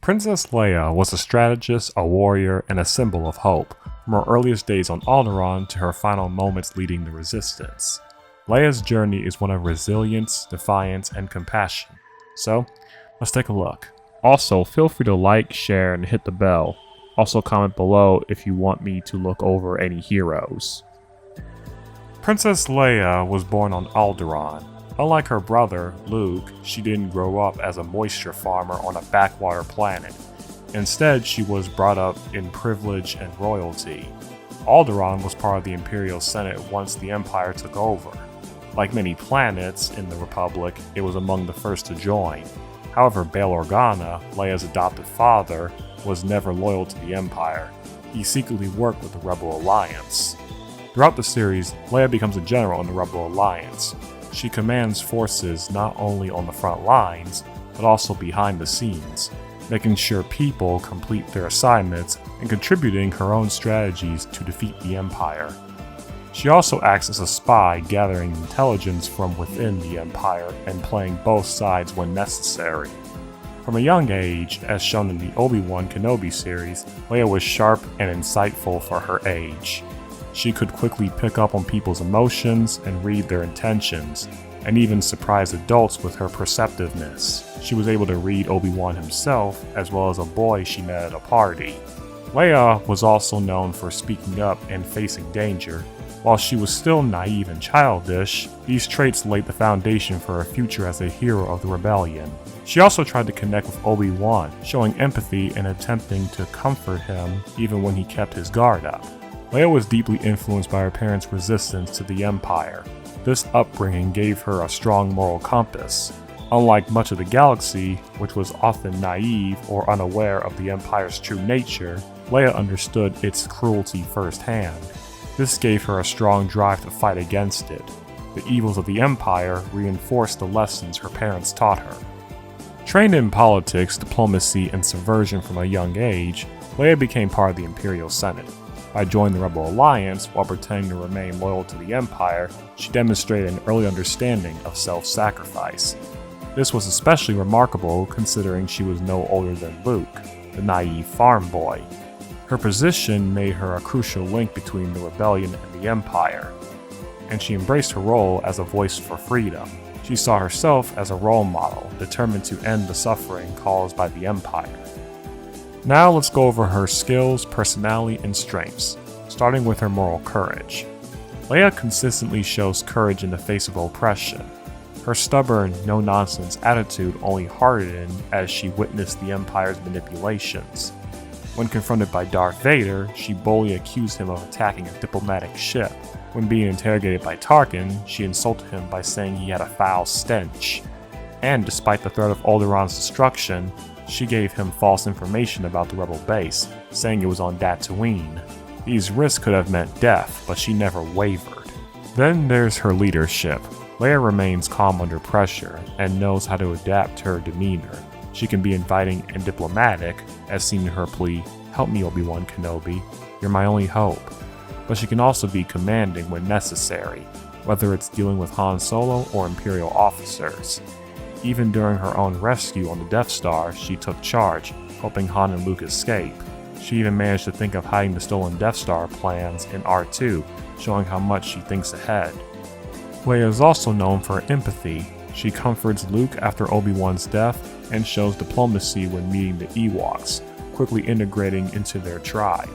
Princess Leia was a strategist, a warrior, and a symbol of hope, from her earliest days on Alderaan to her final moments leading the Resistance. Leia's journey is one of resilience, defiance, and compassion. So, let's take a look. Also, feel free to like, share, and hit the bell. Also comment below if you want me to look over any heroes. Princess Leia was born on Alderaan. Unlike her brother, Luke, she didn't grow up as a moisture farmer on a backwater planet. Instead, she was brought up in privilege and royalty. Alderaan was part of the Imperial Senate once the Empire took over. Like many planets in the Republic, it was among the first to join. However, Bail Organa, Leia's adopted father, was never loyal to the Empire. He secretly worked with the Rebel Alliance. Throughout the series, Leia becomes a general in the Rebel Alliance. She commands forces not only on the front lines, but also behind the scenes, making sure people complete their assignments and contributing her own strategies to defeat the Empire. She also acts as a spy, gathering intelligence from within the Empire and playing both sides when necessary. From a young age, as shown in the Obi-Wan Kenobi series, Leia was sharp and insightful for her age. She could quickly pick up on people's emotions and read their intentions, and even surprise adults with her perceptiveness. She was able to read Obi-Wan himself, as well as a boy she met at a party. Leia was also known for speaking up and facing danger. While she was still naive and childish, these traits laid the foundation for her future as a hero of the rebellion. She also tried to connect with Obi-Wan, showing empathy and attempting to comfort him even when he kept his guard up. Leia was deeply influenced by her parents' resistance to the Empire. This upbringing gave her a strong moral compass. Unlike much of the galaxy, which was often naive or unaware of the Empire's true nature, Leia understood its cruelty firsthand. This gave her a strong drive to fight against it. The evils of the Empire reinforced the lessons her parents taught her. Trained in politics, diplomacy, and subversion from a young age, Leia became part of the Imperial Senate. By joining the Rebel Alliance while pretending to remain loyal to the Empire, she demonstrated an early understanding of self-sacrifice. This was especially remarkable considering she was no older than Luke, the naive farm boy. Her position made her a crucial link between the rebellion and the Empire, and she embraced her role as a voice for freedom. She saw herself as a role model, determined to end the suffering caused by the Empire. Now let's go over her skills, personality, and strengths, starting with her moral courage. Leia consistently shows courage in the face of oppression. Her stubborn, no-nonsense attitude only hardened as she witnessed the Empire's manipulations. When confronted by Darth Vader, she boldly accused him of attacking a diplomatic ship. When being interrogated by Tarkin, she insulted him by saying he had a foul stench. And despite the threat of Alderaan's destruction, she gave him false information about the rebel base, saying it was on Tatooine. These risks could have meant death, but she never wavered. Then there's her leadership. Leia remains calm under pressure and knows how to adapt to her demeanor. She can be inviting and diplomatic, as seen in her plea, "Help me, Obi-Wan Kenobi, you're my only hope." But she can also be commanding when necessary, whether it's dealing with Han Solo or Imperial officers. Even during her own rescue on the Death Star, she took charge, helping Han and Luke escape. She even managed to think of hiding the stolen Death Star plans in R2, showing how much she thinks ahead. Leia is also known for her empathy. She comforts Luke after Obi-Wan's death and shows diplomacy when meeting the Ewoks, quickly integrating into their tribe.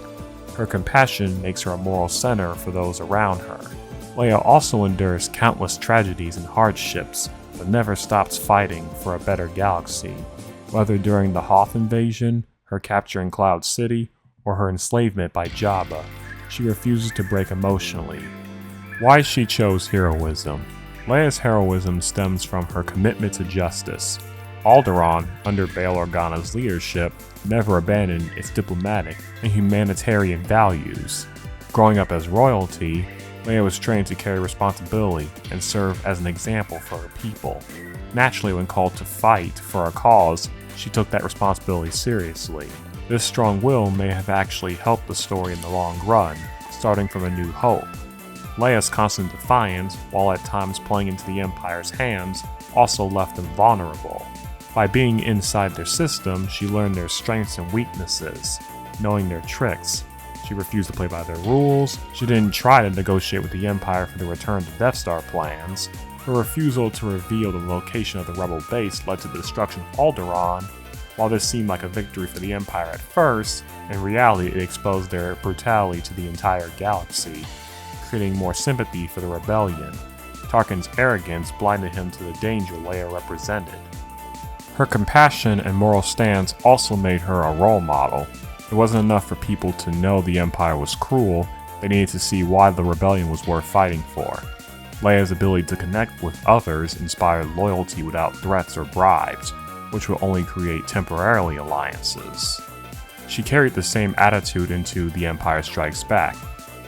Her compassion makes her a moral center for those around her. Leia also endures countless tragedies and hardships, but never stops fighting for a better galaxy. Whether during the Hoth invasion, her capture in Cloud City, or her enslavement by Jabba, she refuses to break emotionally. Why she chose heroism? Leia's heroism stems from her commitment to justice. Alderaan, under Bail Organa's leadership, never abandoned its diplomatic and humanitarian values. Growing up as royalty, Leia was trained to carry responsibility and serve as an example for her people. Naturally, when called to fight for a cause, she took that responsibility seriously. This strong will may have actually helped the story in the long run, starting from A New Hope. Leia's constant defiance, while at times playing into the Empire's hands, also left them vulnerable. By being inside their system, she learned their strengths and weaknesses, knowing their tricks. She refused to play by their rules. She didn't try to negotiate with the Empire for the return to Death Star plans. Her refusal to reveal the location of the Rebel base led to the destruction of Alderaan. While this seemed like a victory for the Empire at first, in reality it exposed their brutality to the entire galaxy, creating more sympathy for the rebellion. Tarkin's arrogance blinded him to the danger Leia represented. Her compassion and moral stance also made her a role model. It wasn't enough for people to know the Empire was cruel, they needed to see why the rebellion was worth fighting for. Leia's ability to connect with others inspired loyalty without threats or bribes, which will only create temporary alliances. She carried the same attitude into The Empire Strikes Back.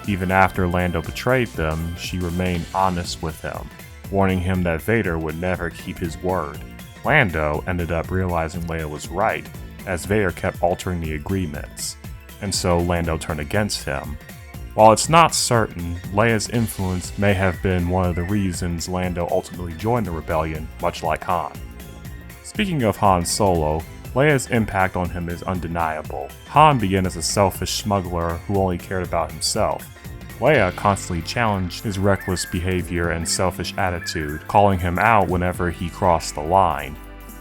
Even after Lando betrayed them, she remained honest with him, warning him that Vader would never keep his word. Lando ended up realizing Leia was right, as Vader kept altering the agreements, and so Lando turned against him. While it's not certain, Leia's influence may have been one of the reasons Lando ultimately joined the rebellion, much like Han. Speaking of Han Solo, Leia's impact on him is undeniable. Han began as a selfish smuggler who only cared about himself. Leia constantly challenged his reckless behavior and selfish attitude, calling him out whenever he crossed the line.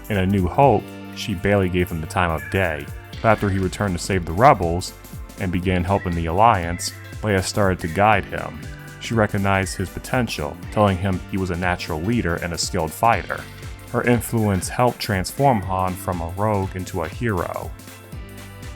In A New Hope, she barely gave him the time of day, but after he returned to save the rebels and began helping the Alliance, Leia started to guide him. She recognized his potential, telling him he was a natural leader and a skilled fighter. Her influence helped transform Han from a rogue into a hero.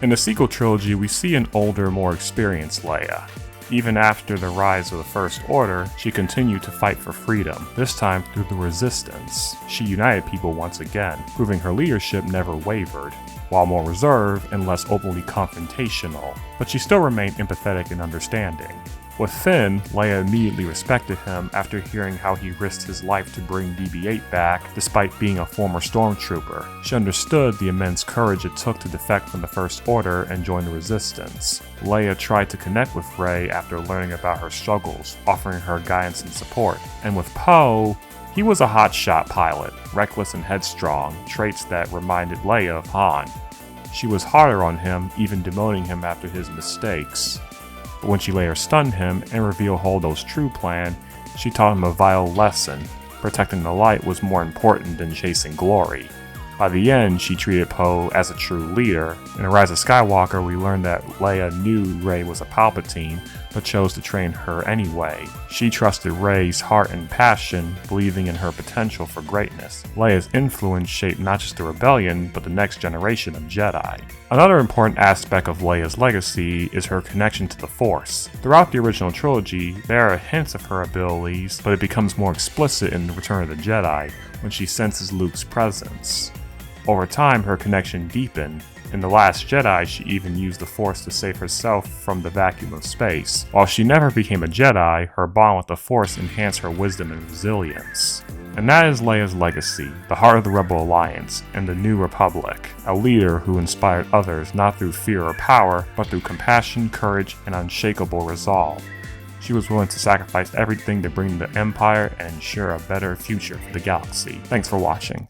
In the sequel trilogy, we see an older, more experienced Leia. Even after the rise of the First Order, she continued to fight for freedom, this time through the Resistance. She united people once again, proving her leadership never wavered, while more reserved and less openly confrontational, but she still remained empathetic and understanding. With Finn, Leia immediately respected him after hearing how he risked his life to bring BB-8 back despite being a former stormtrooper. She understood the immense courage it took to defect from the First Order and join the Resistance. Leia tried to connect with Rey after learning about her struggles, offering her guidance and support. And with Poe, he was a hotshot pilot, reckless and headstrong, traits that reminded Leia of Han. She was harder on him, even demoting him after his mistakes. But when she later stunned him and revealed Holdo's true plan, she taught him a vital lesson. Protecting the light was more important than chasing glory. By the end, she treated Poe as a true leader. In The Rise of Skywalker, we learned that Leia knew Rey was a Palpatine, but chose to train her anyway. She trusted Rey's heart and passion, believing in her potential for greatness. Leia's influence shaped not just the rebellion, but the next generation of Jedi. Another important aspect of Leia's legacy is her connection to the Force. Throughout the original trilogy, there are hints of her abilities, but it becomes more explicit in Return of the Jedi, when she senses Luke's presence. Over time, her connection deepened. In The Last Jedi, she even used the Force to save herself from the vacuum of space. While she never became a Jedi, her bond with the Force enhanced her wisdom and resilience. And that is Leia's legacy, the heart of the Rebel Alliance, and the New Republic, a leader who inspired others not through fear or power, but through compassion, courage, and unshakable resolve. She was willing to sacrifice everything to bring the Empire and ensure a better future for the galaxy. Thanks for watching.